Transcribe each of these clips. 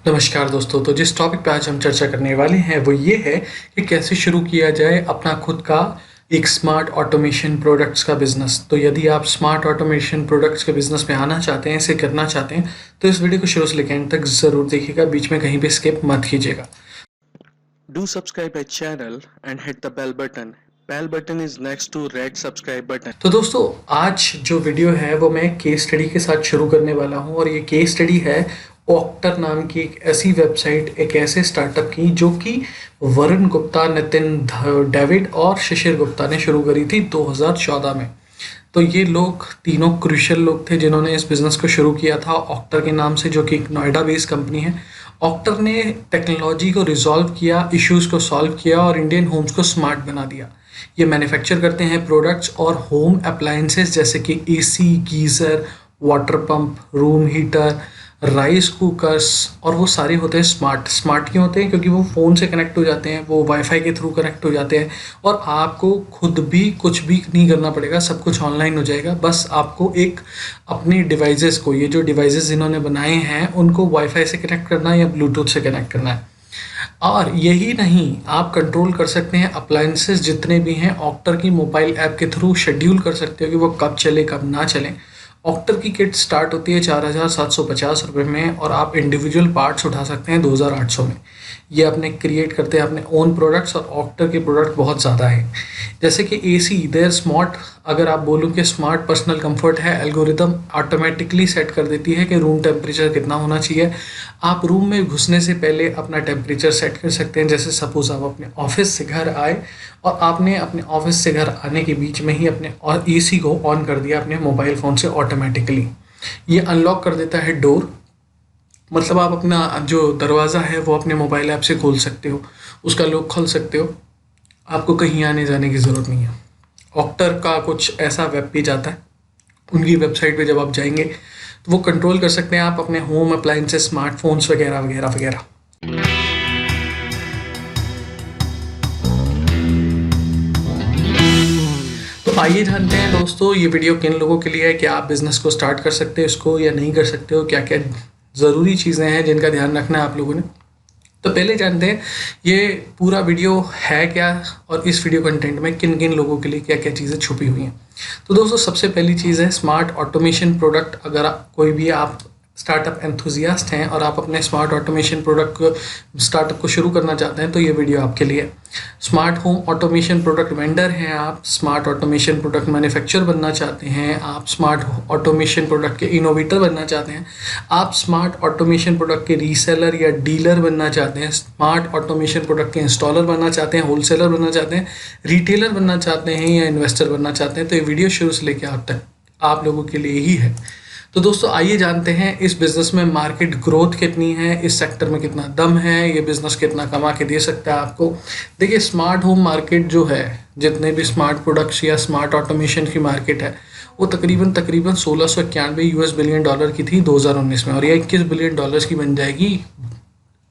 नमस्कार दोस्तों। तो जिस टॉपिक पे आज हम चर्चा करने वाले हैं वो ये है कि कैसे शुरू किया जाए अपना खुद का एक स्मार्ट ऑटोमेशन प्रोडक्ट्स का बिजनेस। तो यदि आप स्मार्ट ऑटोमेशन प्रोडक्ट्स के बिजनेस में आना चाहते हैं, इसे करना चाहते हैं, तो इस वीडियो को शुरू से लेकर एंड तक जरूर देखिएगा, बीच में कहीं भी स्किप मत कीजिएगा। Do subscribe my channel and hit the bell button. Bell button is next to red subscribe button. तो दोस्तों, आज जो वीडियो है वो मैं केस स्टडी के साथ शुरू करने वाला हूं और ये केस स्टडी है ऑक्टर नाम की एक ऐसी वेबसाइट, एक ऐसे स्टार्टअप की जो कि वरुण गुप्ता, नितिन डेविड और शिशिर गुप्ता ने शुरू करी थी 2014 में। तो ये लोग तीनों क्रूशियल लोग थे जिन्होंने इस बिज़नेस को शुरू किया था ऑक्टर के नाम से, जो कि एक नोएडा बेस्ड कंपनी है। ऑक्टर ने टेक्नोलॉजी को रिजॉल्व किया, इश्यूज़ को सॉल्व किया और इंडियन होम्स को स्मार्ट बना दिया। ये मैन्युफैक्चर करते हैं प्रोडक्ट्स और होम अप्लायंसेस जैसे कि AC, geyser, water pump, room heater, rice cookers, और वो सारे होते हैं स्मार्ट। स्मार्ट क्यों होते हैं? क्योंकि वो फ़ोन से कनेक्ट हो जाते हैं, वो वाईफाई के थ्रू कनेक्ट हो जाते हैं और आपको खुद भी कुछ भी नहीं करना पड़ेगा, सब कुछ ऑनलाइन हो जाएगा। बस आपको एक अपने डिवाइसेस को, ये जो डिवाइसेस इन्होंने बनाए हैं उनको वाईफाई से कनेक्ट करना है या ब्लूटूथ से कनेक्ट करना है। और यही नहीं, आप कंट्रोल कर सकते हैं अप्लायंसेस जितने भी हैं ऑक्टर की मोबाइल ऐप के थ्रू, शेड्यूल कर सकते हो कि वो कब चले कब ना चलें। ऑक्टर की किट स्टार्ट होती है 4,750 रुपये में और आप इंडिविजुअल पार्ट्स उठा सकते हैं 2,800 में। ये अपने क्रिएट करते हैं अपने ओन प्रोडक्ट्स और ऑक्टर के प्रोडक्ट बहुत ज़्यादा है, जैसे कि एसी देयर स्मार्ट। अगर आप बोलूँ कि स्मार्ट पर्सनल कंफर्ट है, एल्गोरिदम ऑटोमेटिकली सेट कर देती है कि रूम टेम्परेचर कितना होना चाहिए। आप रूम में घुसने से पहले अपना टेम्परेचर सेट कर सकते हैं। जैसे सपोज आप अपने ऑफिस से घर आए और आपने अपने ऑफिस से घर आने के बीच में ही अपने और एसी को ऑन कर दिया अपने मोबाइल फ़ोन से ऑटोमेटिकली। ये अनलॉक कर देता है डोर, मतलब आप अपना जो दरवाज़ा है वो अपने मोबाइल ऐप से खोल सकते हो, उसका लॉक खोल सकते हो, आपको कहीं आने जाने की ज़रूरत नहीं है। ऑक्टर का कुछ ऐसा वेब पेज आता है, उनकी वेबसाइट पे जब आप जाएंगे तो वो कंट्रोल कर सकते हैं आप अपने होम अप्लायंसेस, स्मार्टफोन्स वगैरह वगैरह वगैरह। तो आइए जानते हैं दोस्तों, ये वीडियो किन लोगों के लिए है, कि आप बिज़नेस को स्टार्ट कर सकते हो इसको या नहीं कर सकते हो, क्या क्या ज़रूरी चीज़ें हैं जिनका ध्यान रखना है आप लोगों ने। तो पहले जानते हैं ये पूरा वीडियो है क्या और इस वीडियो कंटेंट में किन किन लोगों के लिए क्या क्या चीज़ें छुपी हुई हैं। तो दोस्तों, सबसे पहली चीज़ है स्मार्ट ऑटोमेशन प्रोडक्ट। अगर कोई भी आप स्टार्टअप एंथुजियास्ट हैं और आप अपने स्मार्ट ऑटोमेशन प्रोडक्ट स्टार्टअप को शुरू करना चाहते हैं तो ये वीडियो आपके लिए। Smart home automation product vendor हैं आप, स्मार्ट ऑटोमेशन प्रोडक्ट मैन्युफैक्चर बनना चाहते हैं आप, स्मार्ट ऑटोमेशन प्रोडक्ट के इनोवेटर बनना चाहते हैं आप, स्मार्ट ऑटोमेशन प्रोडक्ट के रीसेलर या डीलर बनना चाहते हैं, स्मार्ट ऑटोमेशन प्रोडक्ट के इंस्टॉलर बनना चाहते हैं, होलसेलर बनना चाहते हैं, रिटेलर बनना चाहते हैं या इन्वेस्टर बनना चाहते हैं, तो ये वीडियो शुरू से लेकर आप तक आप लोगों के लिए ही है। तो दोस्तों, आइए जानते हैं इस बिज़नेस में मार्केट ग्रोथ कितनी है, इस सेक्टर में कितना दम है, ये बिज़नेस कितना कमा के दे सकता है आपको। देखिए, स्मार्ट होम मार्केट जो है, जितने भी स्मार्ट प्रोडक्ट्स या स्मार्ट ऑटोमेशन की मार्केट है, वो तकरीबन 1691 यूएस बिलियन डॉलर की थी 2019 में, और ये 21 बिलियन डॉलर्स की बन जाएगी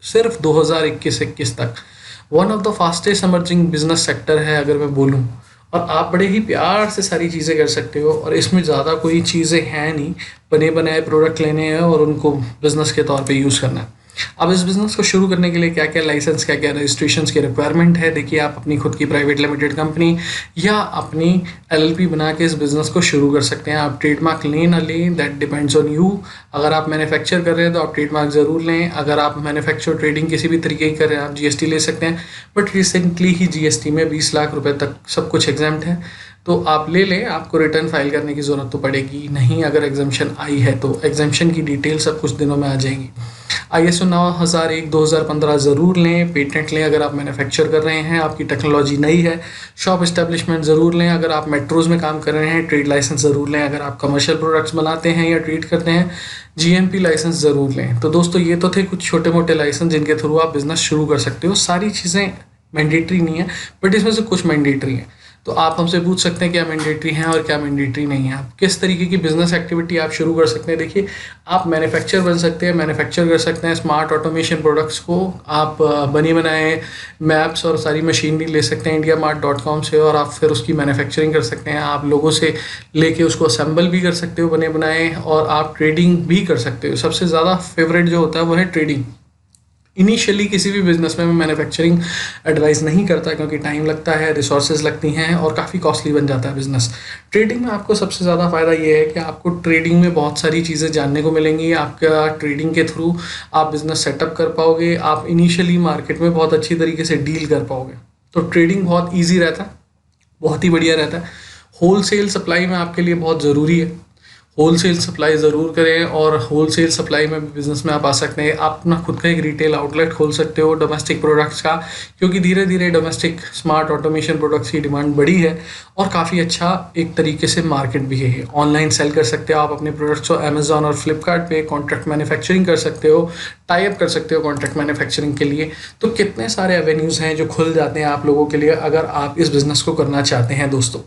सिर्फ 2021 तक। One of the fastest emerging business sector है अगर मैं बोलूँ, और आप बड़े ही प्यार से सारी चीज़ें कर सकते हो और इसमें ज़्यादा कोई चीज़ें हैं नहीं, बने बनाए प्रोडक्ट लेने हैं और उनको बिज़नेस के तौर पे यूज़ करना है। अब इस बिज़नेस को शुरू करने के लिए क्या क्या लाइसेंस, क्या क्या रजिस्ट्रेशंस की रिक्वायरमेंट है। देखिए, आप अपनी खुद की प्राइवेट लिमिटेड कंपनी या अपनी एलएलपी बना के इस बिज़नेस को शुरू कर सकते हैं। आप ट्रेडमार्क लें ना लें, दैट डिपेंड्स ऑन यू। अगर आप मैन्युफैक्चर कर रहे हैं तो आप ट्रेडमार्क ज़रूर लें। अगर आप मैन्युफैक्चर ट्रेडिंग किसी भी तरीके की कर रहे हैं, आप जीएसटी ले सकते हैं, बट रिसेंटली ही जीएसटी में 20 लाख रुपए तक सब कुछ एग्जाम्प्ट है, तो आप ले लें। आपको रिटर्न फाइल करने की ज़रूरत तो पड़ेगी नहीं, अगर एग्जाम्पशन आई है तो एग्जाम्पशन की डिटेल सब कुछ दिनों में आ जाएंगी। ISO 9001 2015 ज़रूर लें। पेटेंट लें अगर आप मैन्युफैक्चर कर रहे हैं, आपकी टेक्नोलॉजी नई है। शॉप इस्टेब्लिशमेंट ज़रूर लें अगर आप मेट्रोज़ में काम कर रहे हैं। ट्रेड लाइसेंस ज़रूर लें अगर आप कमर्शियल प्रोडक्ट्स बनाते हैं या ट्रेड करते हैं। GMP लाइसेंस ज़रूर लें। तो दोस्तों, ये तो थे कुछ छोटे मोटे लाइसेंस जिनके थ्रू आप बिज़नेस शुरू कर सकते हो। सारी चीज़ें मैंडेटरी नहीं है, बट इसमें से कुछ मैंडेटरी हैं। तो आप हमसे पूछ सकते हैं क्या मैंडेटरी हैं और क्या मैंडेटरी नहीं है, आप किस तरीके की बिजनेस एक्टिविटी आप शुरू कर सकते हैं। देखिए, आप मैन्युफैक्चर बन सकते हैं, मैन्युफैक्चर कर सकते हैं स्मार्ट ऑटोमेशन प्रोडक्ट्स को। आप बने बनाए मैप्स और सारी मशीनरी ले सकते हैं indiamart.com से और आप फिर उसकी मैन्युफैक्चरिंग कर सकते हैं। आप लोगों से लेके उसको असेंबल भी कर सकते हो बने बनाए, और आप ट्रेडिंग भी कर सकते हो। सबसे ज़्यादा फेवरेट जो होता है वो है ट्रेडिंग। इनिशियली किसी भी बिजनेस में मैं मैन्युफैक्चरिंग एडवाइस नहीं करता, क्योंकि टाइम लगता है, रिसोर्सेज लगती हैं और काफ़ी कॉस्टली बन जाता है बिजनेस। ट्रेडिंग में आपको सबसे ज़्यादा फ़ायदा ये है कि आपको ट्रेडिंग में बहुत सारी चीज़ें जानने को मिलेंगी। आपका ट्रेडिंग के थ्रू आप बिज़नेस सेटअप कर पाओगे, आप इनिशियली मार्केट में बहुत अच्छी तरीके से डील कर पाओगे। तो ट्रेडिंग बहुत ईजी रहता है, बहुत ही बढ़िया रहता है। होल सेल सप्लाई में आपके लिए बहुत ज़रूरी है, होल सेल सप्लाई ज़रूर करें, और होल सेल सप्लाई में बिज़नेस में आप आ सकते हैं। आप अपना खुद का एक रिटेल आउटलेट खोल सकते हो डोमेस्टिक प्रोडक्ट्स का, क्योंकि धीरे धीरे डोमेस्टिक स्मार्ट ऑटोमेशन प्रोडक्ट्स की डिमांड बढ़ी है और काफ़ी अच्छा एक तरीके से मार्केट भी है। ऑनलाइन सेल कर सकते हो आप अपने प्रोडक्ट्स को अमेजोन और फ्लिपकार्ट पे, कॉन्ट्रैक्ट मैन्युफैक्चरिंग कर सकते हो, टाई अप कर सकते हो कॉन्ट्रैक्ट मैन्युफैक्चरिंग के लिए। तो कितने सारे एवेन्यूज़ हैं जो खुल जाते हैं आप लोगों के लिए अगर आप इस बिज़नेस को करना चाहते हैं दोस्तों।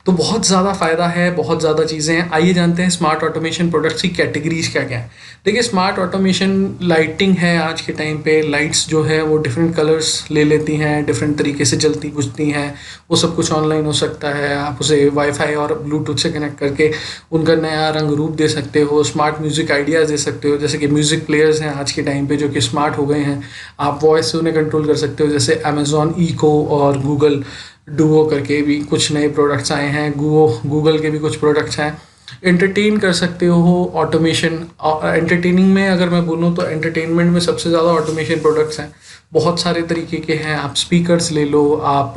तो बहुत ज़्यादा फ़ायदा है, बहुत ज़्यादा चीज़ें हैं। आइए जानते हैं स्मार्ट ऑटोमेशन प्रोडक्ट्स की कैटेगरीज क्या क्या है। देखिए, स्मार्ट ऑटोमेशन लाइटिंग है। आज के टाइम पे लाइट्स जो है वो डिफरेंट कलर्स ले लेती हैं, डिफरेंट तरीके से जलती बुझती हैं। वो सब कुछ ऑनलाइन हो सकता है, आप उसे वाईफाई और ब्लूटूथ से कनेक्ट करके उनका नया रंग रूप दे सकते हो। स्मार्ट म्यूज़िक आइडियाज़ दे सकते हो, जैसे कि म्यूज़िक प्लेयर्स हैं आज के टाइम पे जो कि स्मार्ट हो गए हैं, आप वॉइस से उन्हें कंट्रोल कर सकते हो। जैसे अमेजॉन इको और गूगल डुओ करके भी कुछ नए प्रोडक्ट्स आए हैं, गूगल के भी कुछ प्रोडक्ट्स हैं। एंटरटेन कर सकते हो ऑटोमेशन। एंटरटेनिंग में अगर मैं बोलूँ तो एंटरटेनमेंट में सबसे ज़्यादा ऑटोमेशन प्रोडक्ट्स हैं, बहुत सारे तरीके के हैं। आप स्पीकर्स ले लो, आप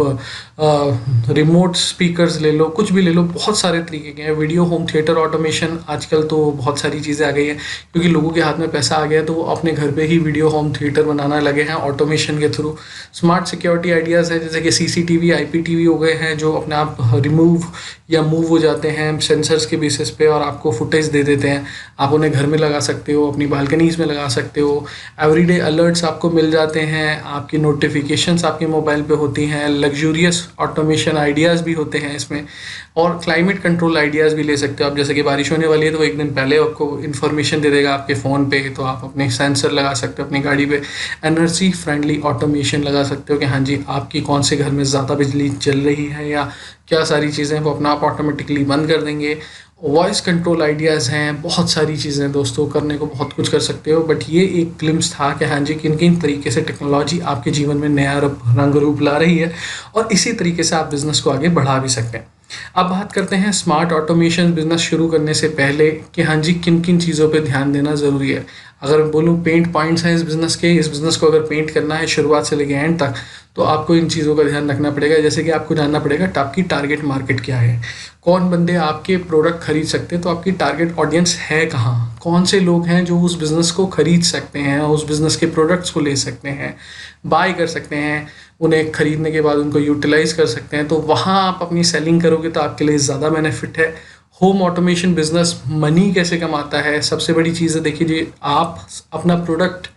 रिमोट स्पीकर्स ले लो, कुछ भी ले लो, बहुत सारे तरीके के हैं। वीडियो होम थिएटर ऑटोमेशन, आजकल तो बहुत सारी चीज़ें आ गई हैं, क्योंकि लोगों के हाथ में पैसा आ गया तो वो अपने घर पे ही वीडियो होम थिएटर बनाना लगे हैं ऑटोमेशन के थ्रू। स्मार्ट सिक्योरिटी आइडियाज़ हैं, जैसे कि सीसीटीवी आईपीटीवी हो गए हैं जो अपने आप रिमूव या मूव हो जाते हैं सेंसर्स के बेसिस पे और आपको फुटेज दे देते हैं। आप उन्हें घर में लगा सकते हो, अपनी बालकनीज में लगा सकते हो। एवरीडे अलर्ट्स आपको मिल जाते हैं, आपकी नोटिफिकेशंस आपके मोबाइल पे होती हैं। लग्जूरियस ऑटोमेशन आइडियाज़ भी होते हैं इसमें, और क्लाइमेट कंट्रोल आइडियाज़ भी ले सकते हो आप। जैसे कि बारिश होने वाली है तो एक दिन पहले आपको इन्फॉर्मेशन दे देगा आपके फ़ोन पे, तो आप अपने सेंसर लगा सकते हो अपनी गाड़ी पे। एनर्जी फ्रेंडली ऑटोमेशन लगा सकते हो कि हाँ जी, आपकी कौन से घर में ज़्यादा बिजली चल रही है या क्या सारी चीज़ें वो अपना आप ऑटोमेटिकली बंद कर देंगे। वॉइस कंट्रोल आइडियाज़ हैं, बहुत सारी चीज़ें दोस्तों, करने को बहुत कुछ कर सकते हो। बट ये एक ग्लिम्स था कि हाँ जी, किन किन तरीके से टेक्नोलॉजी आपके जीवन में नया रंग रूप ला रही है और इसी तरीके से आप बिज़नेस को आगे बढ़ा भी सकते हैं। अब बात करते हैं स्मार्ट ऑटोमेशन बिजनेस शुरू करने से पहले कि हाँ जी, किन किन चीज़ों पे ध्यान देना ज़रूरी है। अगर मैं बोलूँ पेंट पॉइंट्स हैं इस बिज़नेस के, इस बिज़नेस को अगर पेंट करना है शुरुआत से लेकर एंड तक, तो आपको इन चीज़ों का ध्यान रखना पड़ेगा। जैसे कि आपको जानना पड़ेगा आपकी टारगेट मार्केट क्या है, कौन बंदे आपके प्रोडक्ट खरीद सकते हैं, तो आपकी टारगेट ऑडियंस है कहाँ, कौन से लोग हैं जो उस बिज़नेस को खरीद सकते हैं, उस बिज़नेस के प्रोडक्ट्स को ले सकते हैं, बाय कर सकते हैं, उन्हें खरीदने के बाद उनको यूटिलाइज कर सकते हैं। तो वहाँ आप अपनी सेलिंग करोगे तो आपके लिए ज़्यादा बेनिफिट है। होम ऑटोमेशन बिजनेस मनी कैसे कमाता है, सबसे बड़ी चीज़ है देखिए जी, आप अपना प्रोडक्ट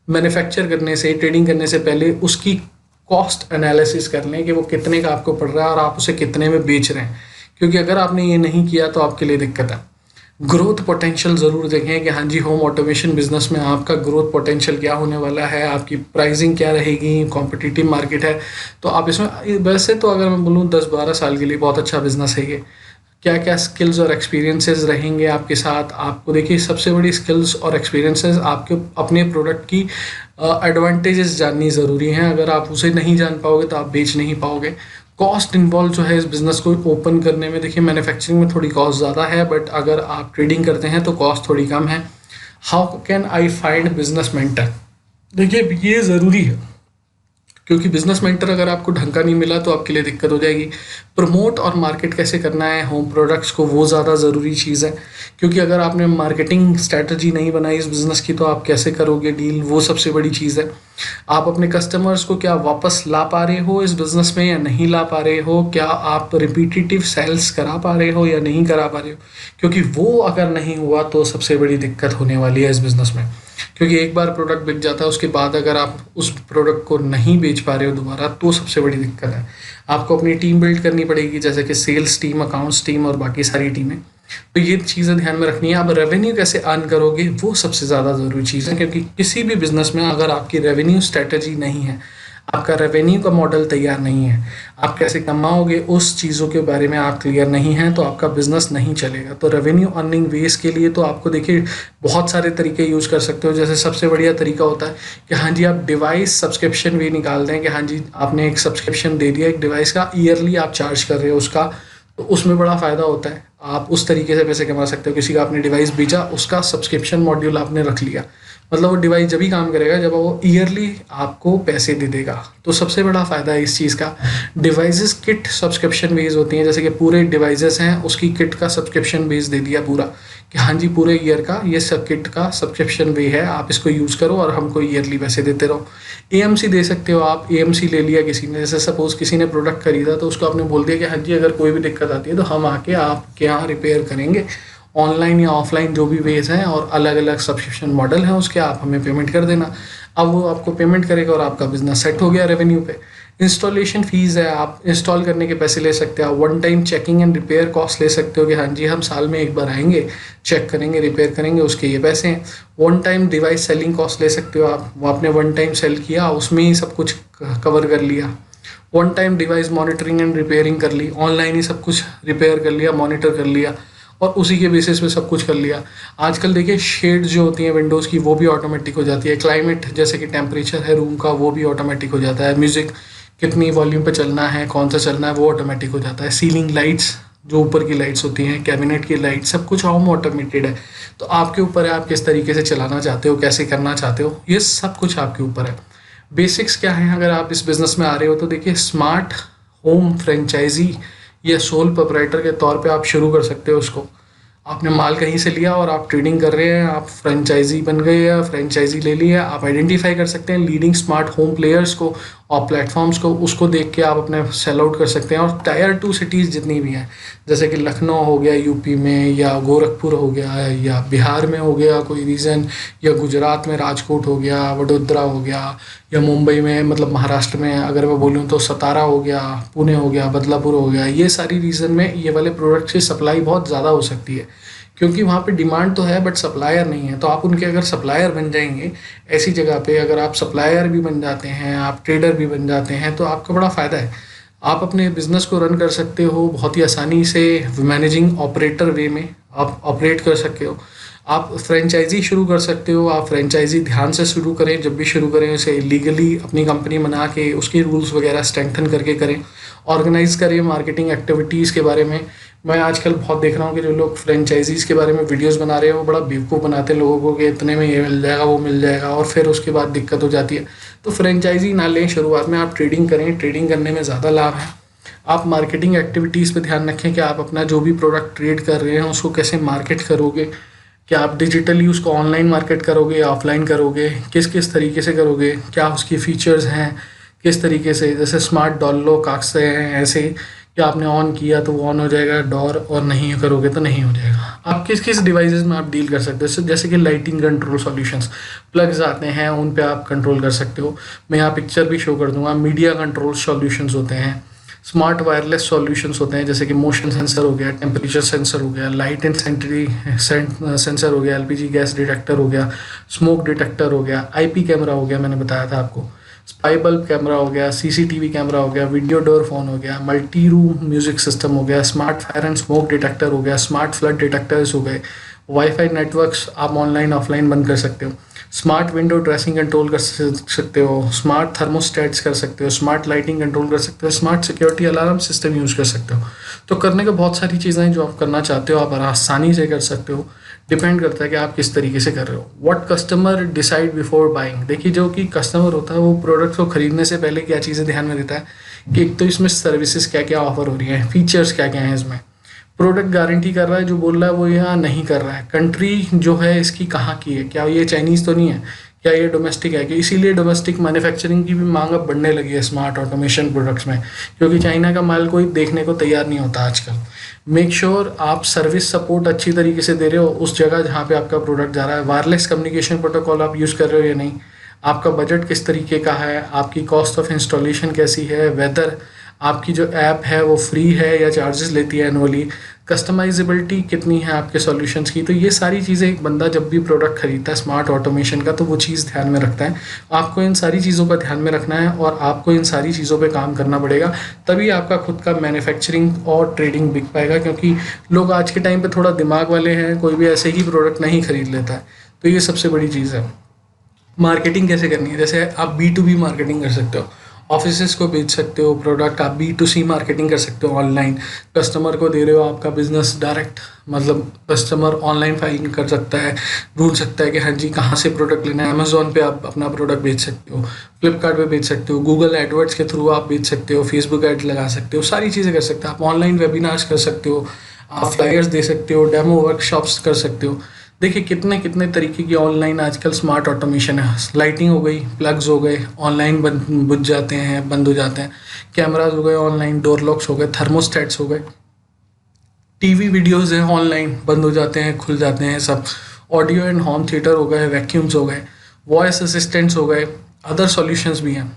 मैन्युफैक्चर करने से, ट्रेडिंग करने से पहले उसकी कॉस्ट एनालिसिस कर लें कि वो कितने का आपको पड़ रहा है और आप उसे कितने में बेच रहे हैं, क्योंकि अगर आपने ये नहीं किया तो आपके लिए दिक्कत है। ग्रोथ पोटेंशियल ज़रूर देखें कि हाँ जी, होम ऑटोमेशन बिजनेस में आपका ग्रोथ पोटेंशियल क्या होने वाला है, आपकी प्राइसिंग क्या रहेगी, कॉम्पिटिटिव मार्केट है तो आप इसमें, वैसे तो अगर मैं बोलूँ 10-12 साल के लिए बहुत अच्छा बिजनेस है ये। क्या क्या स्किल्स और एक्सपीरियंसेस रहेंगे आपके साथ, आपको देखिए सबसे बड़ी स्किल्स और एक्सपीरियंसेस आपके अपने प्रोडक्ट की एडवांटेजेस जाननी ज़रूरी हैं। अगर आप उसे नहीं जान पाओगे तो आप बेच नहीं पाओगे। कॉस्ट इन्वॉल्व जो है इस बिज़नेस को ओपन करने में, देखिए मैन्युफैक्चरिंग में थोड़ी कॉस्ट ज़्यादा है, बट अगर आप ट्रेडिंग करते हैं तो कॉस्ट थोड़ी कम है। How can I find business mentor, देखिए ये ज़रूरी है, क्योंकि बिजनेस मेंटर अगर आपको ढंग का नहीं मिला तो आपके लिए दिक्कत हो जाएगी। प्रमोट और मार्केट कैसे करना है होम प्रोडक्ट्स को, वो ज़्यादा ज़रूरी चीज़ है, क्योंकि अगर आपने मार्केटिंग स्ट्रैटेजी नहीं बनाई इस बिज़नेस की तो आप कैसे करोगे डील, वो सबसे बड़ी चीज़ है। आप अपने कस्टमर्स को क्या वापस ला पा रहे हो इस बिज़नेस में या नहीं ला पा रहे हो, क्या आप रिपीटेटिव सेल्स करा पा रहे हो या नहीं करा पा रहे हो, क्योंकि वो अगर नहीं हुआ तो सबसे बड़ी दिक्कत होने वाली है इस बिज़नेस में। क्योंकि एक बार प्रोडक्ट बिक जाता है, उसके बाद अगर आप उस प्रोडक्ट को नहीं बेच पा रहे हो दोबारा तो सबसे बड़ी दिक्कत है। आपको अपनी टीम बिल्ड करनी पड़ेगी, जैसे कि सेल्स टीम, अकाउंट्स टीम और बाकी सारी टीमें। तो ये चीज़ें ध्यान में रखनी है। आप रेवेन्यू कैसे अर्न करोगे वो सबसे ज़्यादा ज़रूरी चीज़ है, क्योंकि किसी भी बिजनेस में अगर आपकी रेवेन्यू स्ट्रेटजी नहीं है, आपका रेवेन्यू का मॉडल तैयार नहीं है, आप कैसे कमाओगे उस चीज़ों के बारे में आप क्लियर नहीं हैं, तो आपका बिजनेस नहीं चलेगा। तो रेवेन्यू अर्निंग वेज के लिए तो आपको देखिए बहुत सारे तरीके यूज़ कर सकते हो। जैसे सबसे बढ़िया तरीका होता है कि हाँ जी आप डिवाइस सब्सक्रिप्शन भी निकाल दें कि हाँ जी आपने एक सब्सक्रिप्शन दे दिया एक डिवाइस का, ईयरली आप चार्ज कर रहे हो उसका, तो उसमें बड़ा फ़ायदा होता है। आप उस तरीके से पैसे कमा सकते हो। किसी का आपने डिवाइस बेचा, उसका सब्सक्रिप्शन मॉड्यूल आपने रख लिया, मतलब वो डिवाइस जब ही काम करेगा जब वो ईयरली आपको पैसे दे देगा। तो सबसे बड़ा फ़ायदा है इस चीज़ का। डिवाइसेस किट सब्सक्रिप्शन बेस होती हैं, जैसे कि पूरे डिवाइसेस हैं उसकी किट का सब्सक्रिप्शन बेस दे दिया पूरा कि हाँ जी पूरे ईयर का ये सब किट का सब्सक्रिप्शन वे है, आप इसको यूज़ करो और हमको ईयरली पैसे देते रहो। एएमसी दे सकते हो आप। एएमसी ले लिया किसी ने, जैसे सपोज़ किसी ने प्रोडक्ट खरीदा तो उसको आपने बोल दिया कि हाँ जी अगर कोई भी दिक्कत आती है तो हम आके आपके यहाँ रिपेयर करेंगे, ऑनलाइन या ऑफलाइन जो भी वेज हैं, और अलग अलग सब्सक्रिप्शन मॉडल हैं उसके, आप हमें पेमेंट कर देना। अब वो आपको पेमेंट करेगा और आपका बिजनेस सेट हो गया रेवेन्यू पे। इंस्टॉलेशन फीस है, आप इंस्टॉल करने के पैसे ले सकते हो। One time checking and repair cost ले सकते हो कि हाँ जी हम साल में एक बार आएंगे, चेक करेंगे, रिपेयर करेंगे, उसके ये पैसे हैं। One time device selling cost ले सकते हो आप, वो आपने वन टाइम सेल किया उसमें ही सब कुछ कवर कर लिया। One time device monitoring and repairing कर ली, ऑनलाइन ही सब कुछ रिपेयर कर लिया, मॉनिटर कर लिया और उसी के बेसिस पे सब कुछ कर लिया। आजकल देखिए शेड्स जो होती हैं विंडोज़ की वो भी ऑटोमेटिक हो जाती है। क्लाइमेट जैसे कि टेम्परेचर है रूम का वो भी ऑटोमेटिक हो जाता है। म्यूज़िक कितनी वॉल्यूम पे चलना है, कौन सा चलना है, वो ऑटोमेटिक हो जाता है। सीलिंग लाइट्स जो ऊपर की लाइट्स होती हैं, कैबिनेट की लाइट, सब कुछ होम ऑटोमेटेड है। तो आपके ऊपर है आप किस तरीके से चलाना चाहते हो, कैसे करना चाहते हो, ये सब कुछ आपके ऊपर है। बेसिक्स क्या है अगर आप इस बिज़नेस में आ रहे हो तो देखिए स्मार्ट होम फ्रेंचाइजी या सोल प्रोप्राइटर के तौर पे आप शुरू कर सकते हो उसको। आपने माल कहीं से लिया और आप ट्रेडिंग कर रहे हैं, आप फ्रेंचाइजी बन गए या फ्रेंचाइजी ले लिया, आप आइडेंटिफाई कर सकते हैं लीडिंग स्मार्ट होम प्लेयर्स को और प्लेटफॉर्म्स को, उसको देख के आप अपने सेल आउट कर सकते हैं। और टायर 2 सिटीज़ जितनी भी हैं, जैसे कि लखनऊ हो गया यूपी में, या गोरखपुर हो गया, या बिहार में हो गया कोई रीजन, या गुजरात में राजकोट हो गया, वडोदरा हो गया, या मुंबई में मतलब महाराष्ट्र में अगर मैं बोलूँ तो सतारा हो गया, पुणे हो गया, बदलापुर हो गया, ये सारी रीजन में ये वाले प्रोडक्ट्स की सप्लाई बहुत ज़्यादा हो सकती है, क्योंकि वहाँ पे डिमांड तो है बट सप्लायर नहीं है। तो आप उनके अगर सप्लायर बन जाएंगे ऐसी जगह पे, अगर आप सप्लायर भी बन जाते हैं, आप ट्रेडर भी बन जाते हैं, तो आपका बड़ा फ़ायदा है। आप अपने बिजनेस को रन कर सकते हो बहुत ही आसानी से, मैनेजिंग ऑपरेटर वे में आप ऑपरेट कर सकते हो। आप फ्रेंचाइजी शुरू कर सकते हो। आप फ्रेंचाइजी ध्यान से शुरू करें, जब भी शुरू करें उसे लीगली अपनी कंपनी बना के उसके रूल्स वगैरह स्ट्रेंथन करके करें, ऑर्गेनाइज करें मार्केटिंग एक्टिविटीज़ के बारे में। मैं आजकल बहुत देख रहा हूँ कि जो लोग फ्रेंचाइजीज़ के बारे में वीडियोस बना रहे हैं वो बड़ा बेवकूफ़ बनाते हैं लोगों को कि इतने में ये मिल जाएगा वो मिल जाएगा, और फिर उसके बाद दिक्कत हो जाती है। तो फ्रेंचाइजी ना लें शुरुआत में, आप ट्रेडिंग करें, ट्रेडिंग करने में ज़्यादा लाभ है। आप मार्केटिंग एक्टिविटीज़ पे ध्यान रखें कि आप अपना जो भी प्रोडक्ट ट्रेड कर रहे हैं उसको कैसे मार्केट करोगे, क्या आप डिजिटली उसको ऑनलाइन मार्केट करोगे या ऑफलाइन करोगे, किस किस तरीके से करोगे, क्या उसकी फीचर्स हैं, किस तरीके से, जैसे स्मार्ट डोर लॉक से हैं ऐसे कि आपने ऑन किया तो वो ऑन हो जाएगा डोर, और नहीं करोगे तो नहीं हो जाएगा। आप किस किस डिवाइसेस में आप डील कर सकते हो, जैसे कि लाइटिंग कंट्रोल सॉल्यूशंस, प्लग्स आते हैं उन पे आप कंट्रोल कर सकते हो। मैं यहाँ पिक्चर भी शो कर दूंगा। मीडिया कंट्रोल सॉल्यूशंस होते हैं, स्मार्ट वायरलेस सॉल्यूशंस होते हैं, जैसे कि मोशन सेंसर हो गया, टेम्परेचर सेंसर हो गया, लाइट एंड सेंसर हो गया, एलपीजी गैस डिटेक्टर हो गया, स्मोक डिटेक्टर हो गया, आईपी कैमरा हो गया, मैंने बताया था आपको, स्पाई बल्ब कैमरा हो गया, सीसीटीवी कैमरा हो गया, वीडियो डोर फोन हो गया, मल्टी रूम म्यूजिक सिस्टम हो गया, smart fire and smoke detector हो गया, स्मार्ट फ्लड डिटेक्टर्स हो गए, वाईफाई नेटवर्क्स आप ऑनलाइन ऑफलाइन बंद कर सकते हो, स्मार्ट विंडो ड्रेसिंग कंट्रोल कर सकते हो, स्मार्ट थर्मोस्टेट्स कर सकते हो, स्मार्ट लाइटिंग कंट्रोल कर सकते हो, smart security alarm system use कर सकते हो। तो करने को बहुत सारी चीज़ें हैं जो आप करना चाहते हो, आप आसानी से कर सकते हो। डिपेंड करता है कि आप किस तरीके से कर रहे हो। What customer decide before buying, देखिए जो कि कस्टमर होता है वो प्रोडक्ट को खरीदने से पहले क्या चीज़ें ध्यान में देता है कि एक तो इसमें सर्विसेज क्या क्या ऑफर हो रही हैं, फीचर्स क्या क्या हैं, इसमें प्रोडक्ट गारंटी कर रहा है जो बोल रहा है वो यहाँ नहीं कर रहा है, कंट्री जो है इसकी कहाँ की है, क्या ये चाइनीज़ तो नहीं है, क्या ये डोमेस्टिक है, कि इसीलिए डोमेस्टिक मैन्युफैक्चरिंग की भी मांग अब बढ़ने लगी है स्मार्ट ऑटोमेशन प्रोडक्ट्स में, क्योंकि चाइना का माल कोई देखने को तैयार नहीं होता आजकल। मेक श्योर आप सर्विस सपोर्ट अच्छी तरीके से दे रहे हो उस जगह जहाँ पे आपका प्रोडक्ट जा रहा है। वायरलेस कम्युनिकेशन प्रोटोकॉल आप यूज़ कर रहे हो या नहीं, आपका बजट किस तरीके का है, आपकी कॉस्ट ऑफ इंस्टॉलेशन कैसी है, वेदर आपकी जो ऐप है वो फ्री है या चार्जेस लेती है एनुअली, कस्टमाइजेबिलिटी कितनी है आपके सॉल्यूशंस की। तो ये सारी चीज़ें एक बंदा जब भी प्रोडक्ट खरीदता है स्मार्ट ऑटोमेशन का तो वो चीज़ ध्यान में रखता है। आपको इन सारी चीज़ों का ध्यान में रखना है और आपको इन सारी चीज़ों पे काम करना पड़ेगा, तभी आपका खुद का मैन्युफैक्चरिंग और ट्रेडिंग बिक पाएगा। क्योंकि लोग आज के टाइम पे थोड़ा दिमाग वाले हैं, कोई भी ऐसे ही प्रोडक्ट नहीं खरीद लेता है। तो ये सबसे बड़ी चीज़ है। मार्केटिंग कैसे करनी है, जैसे आप B2B मार्केटिंग कर सकते हो, ऑफिसेस को बेच सकते हो प्रोडक्ट, आप B2C मार्केटिंग कर सकते हो ऑनलाइन, कस्टमर को दे रहे हो आपका बिजनेस डायरेक्ट, मतलब कस्टमर ऑनलाइन फाइलिंग कर सकता है, ढूंढ सकता है कि हाँ जी कहाँ से प्रोडक्ट लेना है। अमेजोन पे आप अपना प्रोडक्ट बेच सकते हो, फ्लिपकार्ट पे बेच सकते हो, गूगल एडवर्ड्स के थ्रू आप बेच सकते हो, फेसबुक एड लगा सकते हो, सारी चीज़ें कर सकते हो आप। ऑनलाइन वेबिनार्स कर सकते हो, आप फ्लायर्स दे सकते हो, डेमो वर्कशॉप्स कर सकते हो। देखिए कितने कितने तरीके की ऑनलाइन आजकल स्मार्ट ऑटोमेशन है। लाइटिंग हो गई, प्लग्स हो गए ऑनलाइन बुझ जाते हैं, बंद हो जाते हैं, कैमराज हो गए ऑनलाइन, डोर लॉक्स हो गए, थर्मोस्टेट्स हो गए, टीवी वीडियोस हैं ऑनलाइन बंद हो जाते हैं, खुल जाते हैं सब, ऑडियो एंड होम थिएटर हो गए, वैक्यूम्स हो गए, वॉइस असिस्टेंट्स हो गए, अदर सॉल्यूशंस भी हैं।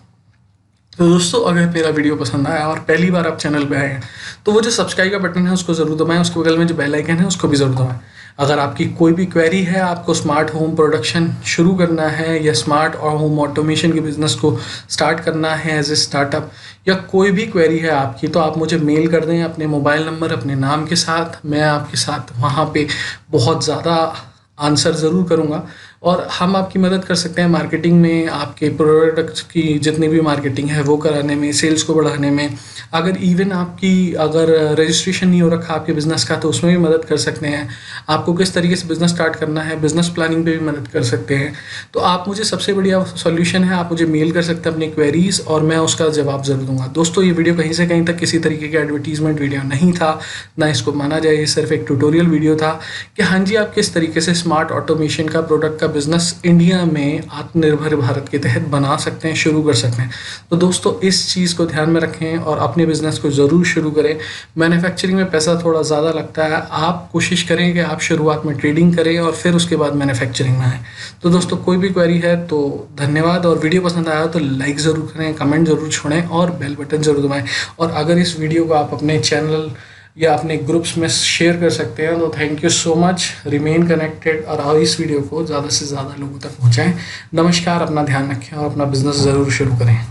तो दोस्तों अगर मेरा वीडियो पसंद आया और पहली बार आप चैनल पे आए हैं तो वो जो सब्सक्राइब का बटन है उसको ज़रूर दबाएं, उसके बगल में जो बेल आइकन है उसको भी ज़रूर दबाएं। अगर आपकी कोई भी क्वेरी है, आपको स्मार्ट होम प्रोडक्शन शुरू करना है या स्मार्ट और होम ऑटोमेशन के बिजनेस को स्टार्ट करना है एज ए स्टार्टअप, या कोई भी क्वेरी है आपकी, तो आप मुझे मेल कर दें अपने मोबाइल नंबर अपने नाम के साथ। मैं आपके साथ वहाँ पे बहुत ज़्यादा आंसर ज़रूर करूँगा और हम आपकी मदद कर सकते हैं मार्केटिंग में, आपके प्रोडक्ट्स की जितनी भी मार्केटिंग है वो कराने में, सेल्स को बढ़ाने में। अगर इवन आपकी अगर रजिस्ट्रेशन नहीं हो रखा आपके बिज़नेस का तो उसमें भी मदद कर सकते हैं। आपको किस तरीके से बिज़नेस स्टार्ट करना है, बिज़नेस प्लानिंग पे भी मदद कर सकते हैं। तो आप मुझे सबसे बढ़िया सॉल्यूशन है, आप मुझे मेल कर सकते हैं अपनी क्वेरीज और मैं उसका जवाब ज़रूर दूंगा। दोस्तों ये वीडियो कहीं से कहीं तक किसी तरीके का एडवर्टीजमेंट वीडियो नहीं था, ना इसको माना जाए, ये सिर्फ एक ट्यूटोरियल वीडियो था कि हाँ जी आप किस तरीके से स्मार्ट ऑटोमेशन का प्रोडक्ट का बिजनेस इंडिया में आत्मनिर्भर भारत के तहत बना सकते हैं, शुरू कर सकते हैं। तो दोस्तों इस चीज़ को ध्यान में रखें और अपने बिजनेस को ज़रूर शुरू करें। मैन्युफैक्चरिंग में पैसा थोड़ा ज़्यादा लगता है, आप कोशिश करें कि आप शुरुआत में ट्रेडिंग करें और फिर उसके बाद मैन्युफैक्चरिंग में आए। तो दोस्तों कोई भी क्वेरी है तो धन्यवाद, और वीडियो पसंद आया तो लाइक ज़रूर करें, कमेंट ज़रूर छोड़ें और बेल बटन ज़रूर दबाएं। और अगर इस वीडियो को आप अपने चैनल या अपने ग्रुप्स में शेयर कर सकते हैं तो thank you so much. Remain connected और इस वीडियो को ज़्यादा से ज़्यादा लोगों तक पहुँचाएँ। नमस्कार, अपना ध्यान रखें और अपना बिजनेस ज़रूर शुरू करें।